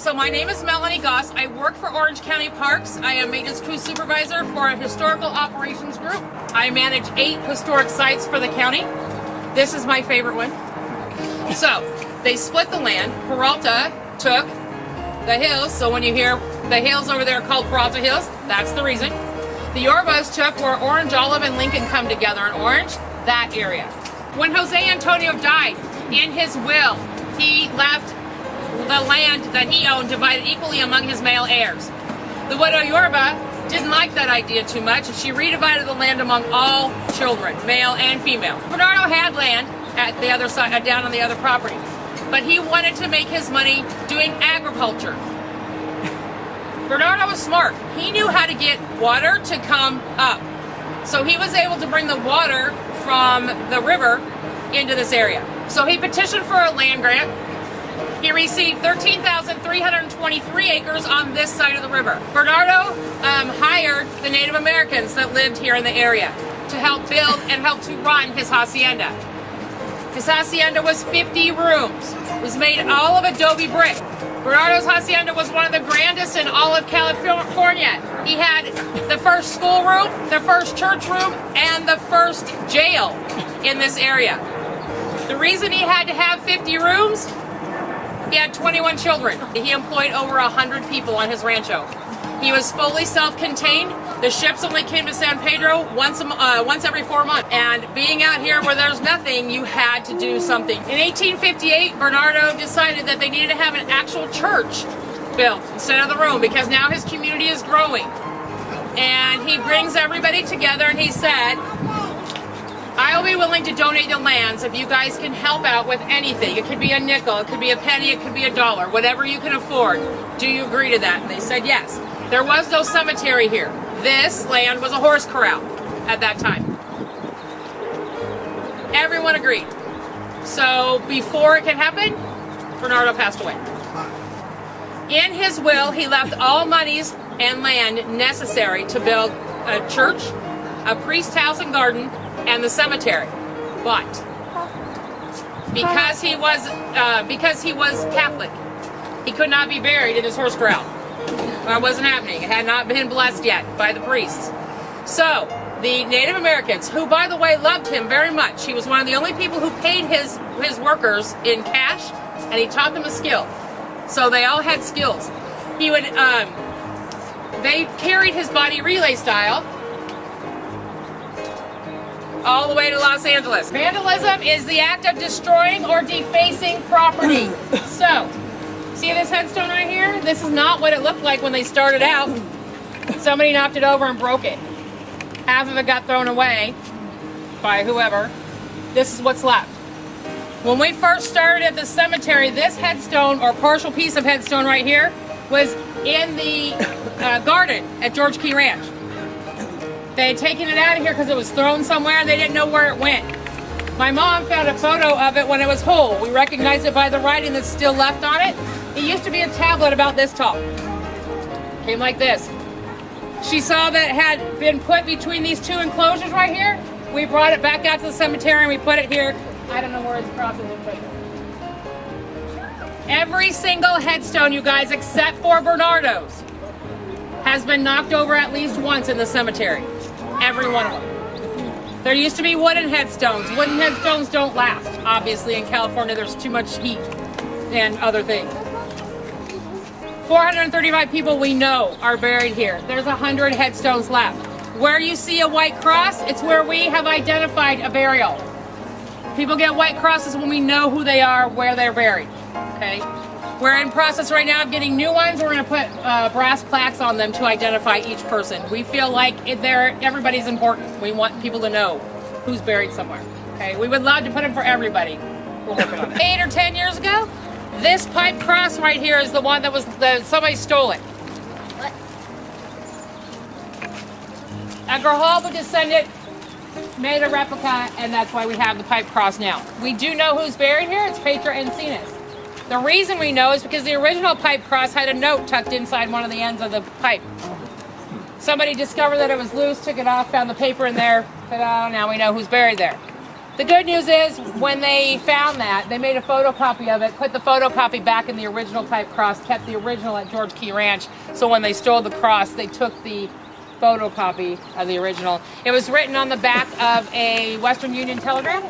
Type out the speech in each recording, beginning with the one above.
So my name is Melanie Goss. I work for Orange County Parks. I am maintenance crew supervisor for a historical operations group. I manage 8 historic sites for the county. This is my favorite one. So they split the land. Peralta took the hills. So when you hear the hills over there called Peralta Hills, that's the reason. The Yorbas took where Orange, Olive, and Lincoln come together in Orange, that area. When Jose Antonio died, in his will, he left the land that he owned divided equally among his male heirs. The widow Yorba didn't like that idea too much, and she redivided the land among all children, male and female. Bernardo had land at the other side, down on the other property, but he wanted to make his money doing agriculture. Bernardo was smart. He knew how to get water to come up. So he was able to bring the water from the river into this area. So he petitioned for a land grant. He received 13,323 acres on this side of the river. Bernardo hired the Native Americans that lived here in the area to help build and help to run his hacienda. His hacienda was 50 rooms. It was made all of adobe brick. Bernardo's hacienda was one of the grandest in all of California. He had the first schoolroom, the first church room, and the first jail in this area. The reason he had to have 50 rooms, he had 21 children. He employed over 100 people on his rancho. He was fully self-contained. The ships only came to San Pedro once every 4 months. And being out here where there's nothing, you had to do something. In 1858, Bernardo decided that they needed to have an actual church built instead of the room because now his community is growing. And he brings everybody together and he said, I'll be willing to donate the lands if you guys can help out with anything. It could be a nickel, it could be a penny, it could be $1, whatever you can afford. Do you agree to that? And they said yes. There was no cemetery here. This land was a horse corral at that time. Everyone agreed. So before it could happen, Bernardo passed away. In his will, he left all monies and land necessary to build a church, a priest's house and garden, and the cemetery. But because he was Catholic, he could not be buried in his horse corral. That wasn't happening. It had not been blessed yet by the priests. So the Native Americans, who by the way loved him very much, he was one of the only people who paid his workers in cash, and he taught them a skill. So they all had skills. He would they carried his body relay style all the way to Los Angeles. Vandalism is the act of destroying or defacing property. So, see this headstone right here? This is not what it looked like when they started out. Somebody knocked it over and broke it. Half of it got thrown away by whoever. This is what's left. When we first started at the cemetery, this headstone, or partial piece of headstone right here, was in the garden at George Key Ranch. They had taken it out of here because it was thrown somewhere and they didn't know where it went. My mom found a photo of it when it was whole. We recognized it by the writing that's still left on it. It used to be a tablet about this tall. Came like this. She saw that it had been put between these two enclosures right here. We brought it back out to the cemetery and we put it here. I don't know where it's crossing it, but every single headstone, you guys, except for Bernardo's, has been knocked over at least once in the cemetery. Every one of them. There used to be wooden headstones. Wooden headstones don't last. Obviously, in California, there's too much heat and other things. 435 people we know are buried here. There's 100 headstones left. Where you see a white cross, it's where we have identified a burial. People get white crosses when we know who they are, where they're buried. Okay? We're in process right now of getting new ones. We're going to put brass plaques on them to identify each person. We feel like everybody's important. We want people to know who's buried somewhere. Okay, we would love to put them for everybody. We're working on it. 8 or 10 years ago, this pipe cross right here is the one that somebody stole it. What? A Grijalva descendant made a replica, and that's why we have the pipe cross now. We do know who's buried here. It's Petra Encinas. The reason we know is because the original pipe cross had a note tucked inside one of the ends of the pipe. Somebody discovered that it was loose, took it off, found the paper in there, ta-da, now we know who's buried there. The good news is, when they found that, they made a photocopy of it, put the photocopy back in the original type cross, kept the original at George Key Ranch. So when they stole the cross, they took the photocopy of the original. It was written on the back of a Western Union telegram,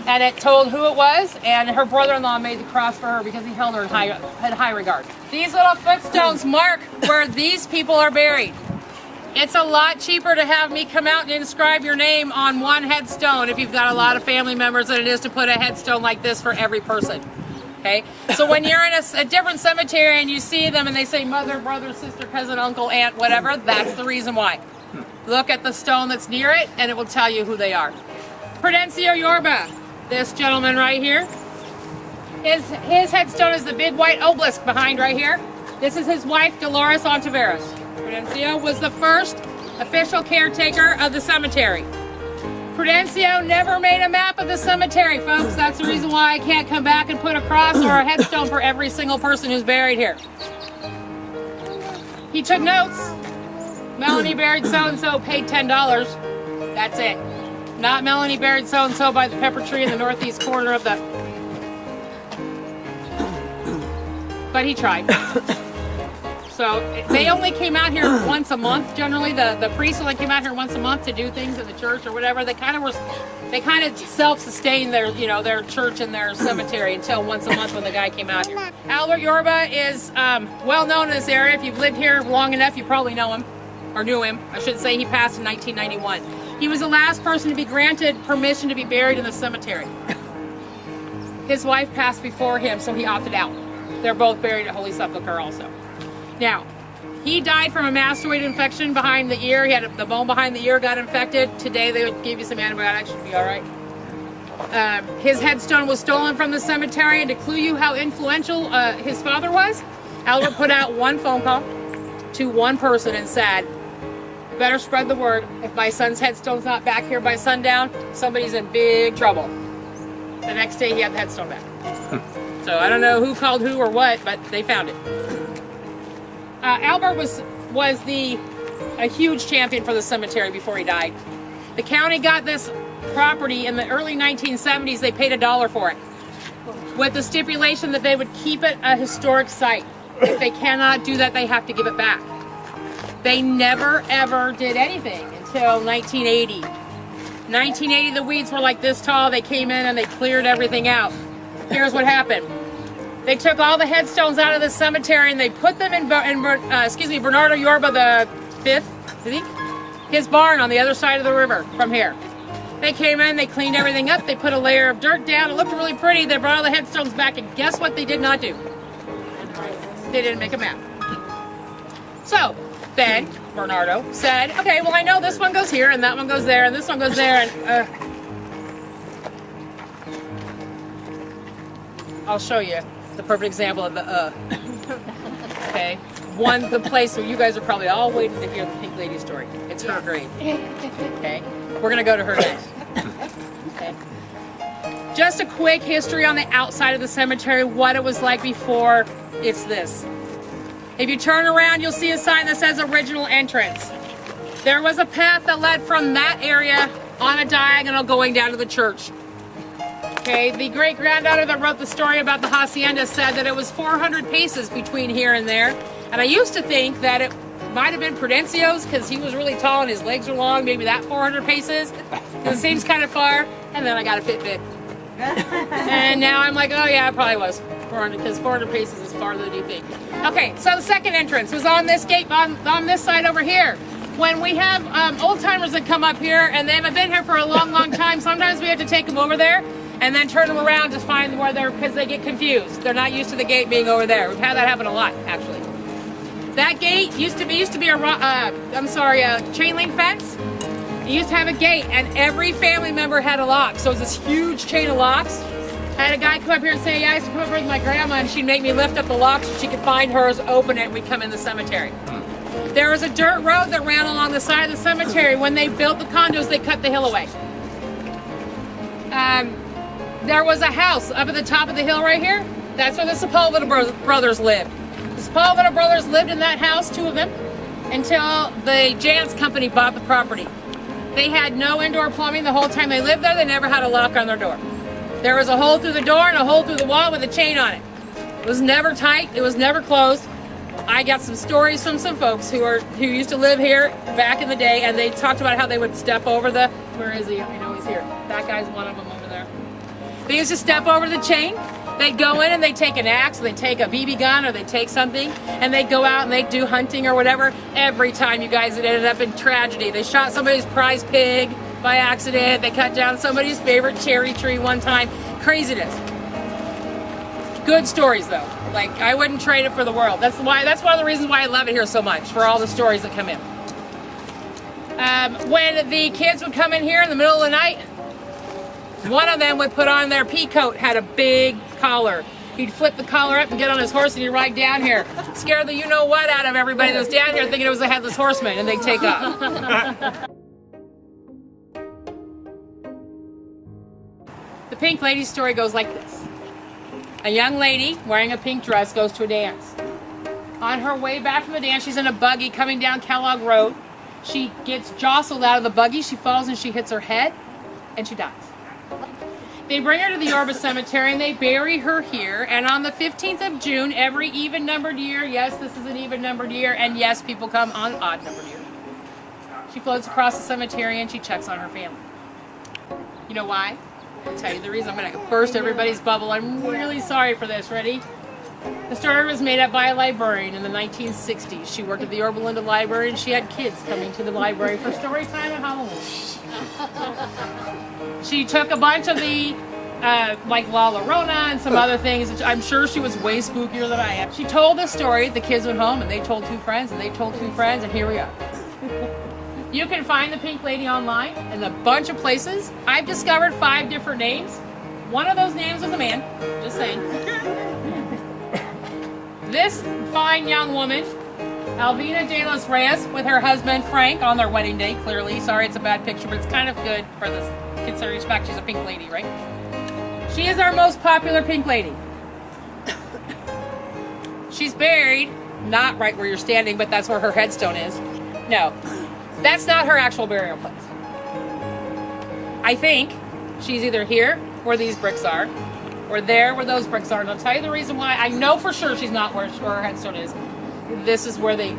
and it told who it was, and her brother-in-law made the cross for her because he held her in high regard. These little footstones mark where these people are buried. It's a lot cheaper to have me come out and inscribe your name on one headstone if you've got a lot of family members than it is to put a headstone like this for every person. Okay? So when you're in a different cemetery and you see them and they say mother, brother, sister, cousin, uncle, aunt, whatever, that's the reason why. Look at the stone that's near it and it will tell you who they are. Prudencio Yorba, this gentleman right here. His headstone is the big white obelisk behind right here. This is his wife, Dolores Ontiveros. Prudencio was the first official caretaker of the cemetery. Prudencio never made a map of the cemetery, folks. That's the reason why I can't come back and put a cross or a headstone for every single person who's buried here. He took notes. Melanie buried so-and-so, paid $10. That's it. Not Melanie buried so-and-so by the pepper tree in the northeast corner of the... But he tried. So they only came out here once a month. Generally, the priests only came out here once a month to do things in the church or whatever. They kind of self-sustained their, their church and their cemetery until once a month when the guy came out here. Albert Yorba is well known in this area. If you've lived here long enough, you probably know him, or knew him. I should say he passed in 1991. He was the last person to be granted permission to be buried in the cemetery. His wife passed before him, so he opted out. They're both buried at Holy Sepulchre also. Now, he died from a mastoid infection behind the ear. He had the bone behind the ear got infected. Today they would give you some antibiotics, should be all right. His headstone was stolen from the cemetery, and to clue you how influential his father was, Albert put out one phone call to one person and said, better spread the word. If my son's headstone's not back here by sundown, somebody's in big trouble. The next day he had the headstone back. So I don't know who called who or what, but they found it. Albert was a huge champion for the cemetery before he died. The county got this property in the early 1970s. They paid $1 for it, with the stipulation that they would keep it a historic site. If they cannot do that, they have to give it back. They never ever did anything until 1980. 1980, the weeds were like this tall. They came in and they cleared everything out. Here's what happened. They took all the headstones out of the cemetery and they put them in Bernardo Yorba the 5th, I think, his barn on the other side of the river from here. They came in, they cleaned everything up, they put a layer of dirt down, it looked really pretty, they brought all the headstones back, and guess what they did not do? They didn't make a map. So, then, Bernardo said, okay, well I know this one goes here, and that one goes there, and this one goes there, and I'll show you the perfect example of the okay, the place where you guys are probably all waiting to hear the Pink Lady story. It's her grave. Okay, we're gonna go to her next. Okay, just a quick history on the outside of the cemetery, what it was like before. It's this. If you turn around, you'll see a sign that says original entrance. There was a path that led from that area on a diagonal going down to the church. Okay, the great-granddaughter that wrote the story about the hacienda said that it was 400 paces between here and there. And I used to think that it might have been Prudencio's because he was really tall and his legs were long, maybe that 400 paces. It seems kind of far. And then I got a Fitbit. And now I'm like, oh yeah, it probably was 400 because 400 paces is farther than you think. Okay, so the second entrance was on this gate, on this side over here. When we have old-timers that come up here and they haven't been here for a long, long time, sometimes we have to take them over there and then turn them around to find where they're, because they get confused. They're not used to the gate being over there. We've had that happen a lot, actually. That gate used to be a chain link fence. It used to have a gate, and every family member had a lock. So it was this huge chain of locks. I had a guy come up here and say, yeah, I used to come over with my grandma, and she'd make me lift up the lock so she could find hers, open it, and we'd come in the cemetery. There was a dirt road that ran along the side of the cemetery. When they built the condos, they cut the hill away. There was a house up at the top of the hill right here. That's where the Sepulveda brothers lived. The Sepulveda brothers lived in that house, two of them, until the Jantz company bought the property. They had no indoor plumbing the whole time they lived there. They never had a lock on their door. There was a hole through the door and a hole through the wall with a chain on it. It was never tight. It was never closed. I got some stories from some folks who used to live here back in the day, and they talked about how they would step over the, where is he? I know he's here. That guy's one of them over there. They used to step over the chain. They'd go in and they'd take an axe, they'd take a BB gun, or they'd take something, and they'd go out and they'd do hunting or whatever. Every time, you guys, it ended up in tragedy. They shot somebody's prize pig by accident. They cut down somebody's favorite cherry tree one time. Craziness. Good stories, though. Like, I wouldn't trade it for the world. That's one of the reasons why I love it here so much, for all the stories that come in. When the kids would come in here in the middle of the night, one of them would put on their pea coat, had a big collar. He'd flip the collar up and get on his horse and he'd ride down here. Scare the you-know-what out of everybody that was down here thinking it was a headless horseman, and they'd take off. The Pink Lady story goes like this. A young lady wearing a pink dress goes to a dance. On her way back from the dance, she's in a buggy coming down Kellogg Road. She gets jostled out of the buggy, she falls and she hits her head, and she dies. They bring her to the Yorba Cemetery and they bury her here, and on the 15th of June, every even-numbered year, yes, this is an even-numbered year, and yes, people come on odd-numbered years, she floats across the cemetery and she checks on her family. You know why? I'll tell you the reason. I'm going to burst everybody's bubble. I'm really sorry for this. Ready? The story was made up by a librarian in the 1960s. She worked at the Yorba Linda Library, and she had kids coming to the library for story time at Halloween. She took a bunch of the, like La Llorona and some other things. I'm sure she was way spookier than I am. She told the story. The kids went home, and they told two friends, and they told two friends, and here we are. You can find the Pink Lady online in a bunch of places. I've discovered 5 different names. One of those names was a man. Just saying. This fine young woman, Alvina de los Reyes, with her husband Frank on their wedding day, clearly. Sorry, it's a bad picture, but it's kind of good for this, considering the fact she's a Pink Lady, right? She is our most popular Pink Lady. She's buried, not right where you're standing, but that's where her headstone is. No. That's not her actual burial place. I think she's either here, where these bricks are, or there, where those bricks are. And I'll tell you the reason why. I know for sure she's not where her headstone is. This is where the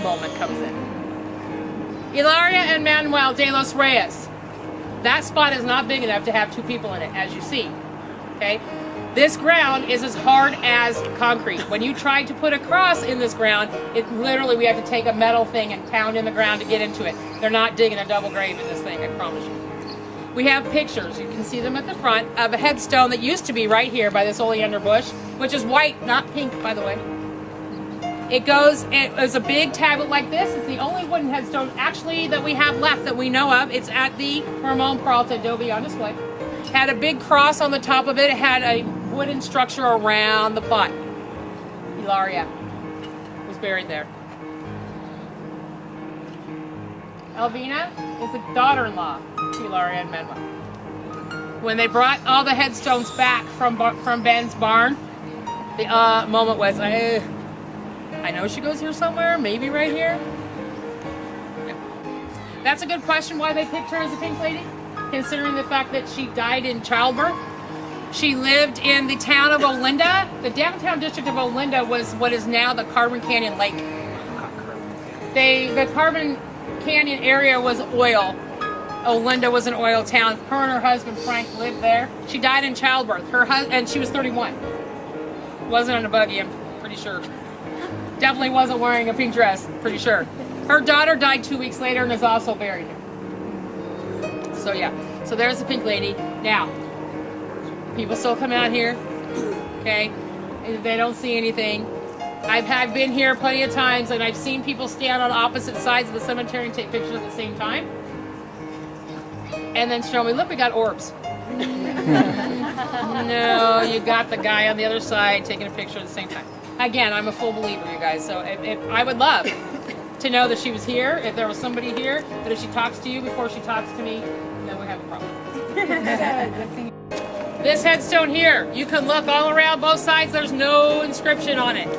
moment comes in. Ilaria and Manuel de los Reyes. That spot is not big enough to have 2 people in it, as you see. Okay? This ground is as hard as concrete. When you try to put a cross in this ground, it literally, we have to take a metal thing and pound in the ground to get into it. They're not digging a double grave in this thing, I promise you. We have pictures, you can see them at the front, of a headstone that used to be right here by this oleander bush, which is white, not pink, by the way. It was a big tablet like this. It's the only wooden headstone, actually, that we have left that we know of. It's at the Ramon Peralta Adobe on display. Had a big cross on the top of it. It had a wooden structure around the plot. Ilaria was buried there. Alvina is the daughter-in-law to Ilaria and Manuel. When they brought all the headstones back from Ben's barn, the moment was, I know she goes here somewhere, maybe right here. Yeah. That's a good question why they picked her as a Pink Lady, considering the fact that she died in childbirth. She lived in the town of Olinda. The downtown district of Olinda was what is now the Carbon Canyon Lake. The Carbon Canyon area was oil. Olinda was an oil town. Her and her husband Frank lived there. She died in childbirth. And she was 31. Wasn't in a buggy, I'm pretty sure. Definitely wasn't wearing a pink dress, pretty sure. Her daughter died 2 weeks later and is also buried here. So yeah, so there's the Pink Lady. Now, people still come out here, okay? They don't see anything. I've been here plenty of times, and I've seen people stand on opposite sides of the cemetery and take pictures at the same time. And then show me, look, we got orbs. No, you got the guy on the other side taking a picture at the same time. Again, I'm a full believer, you guys, so if I would love to know that she was here, if there was somebody here, that if she talks to you before she talks to me, then we have a problem. This headstone here, you can look all around both sides, there's no inscription on it.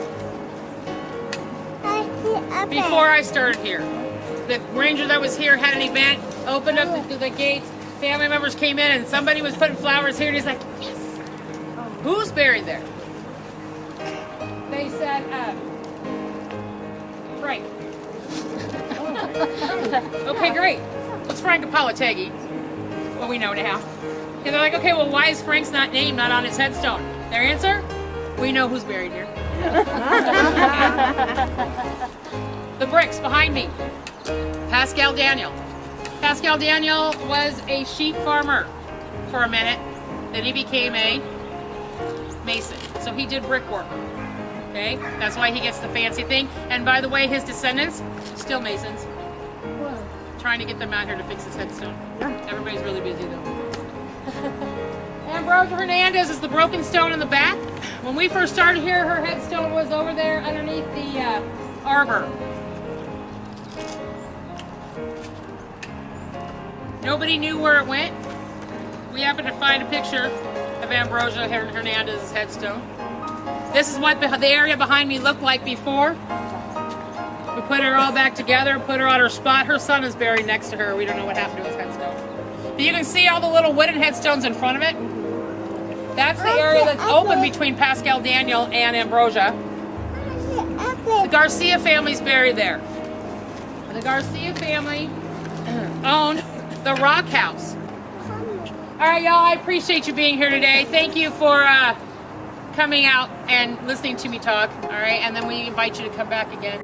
Before I started here. the ranger that was here had an event, opened up the gates, family members came in, and somebody was putting flowers here, and he's like, yes. Who's buried there? They said, Frank. Okay, great. What's Frank Apolotegui? Well, we know now. And they're like, okay, well, why is Frank's name not on his headstone? Their answer? We know who's buried here. The bricks behind me. Pascal Daniel. Pascal Daniel was a sheep farmer for a minute. Then he became a mason. So he did brickwork. Okay? That's why he gets the fancy thing. And by the way, his descendants, still masons. Trying to get them out here to fix his headstone. Everybody's really busy though. Ambrosia Hernandez is the broken stone in the back. When we first started here, her headstone was over there underneath the arbor. Nobody knew where it went. We happened to find a picture of Ambrosia Hernandez's headstone. This is what the area behind me looked like before. We put her all back together, put her on her spot. Her son is buried next to her. We don't know what happened to his headstone. But you can see all the little wooden headstones in front of it. That's the area that's open between Pascal Daniel and Ambrosia. The Garcia family's buried there. The Garcia family owned the Rock House. All right, y'all, I appreciate you being here today. Thank you for coming out and listening to me talk. All right, and then we invite you to come back again.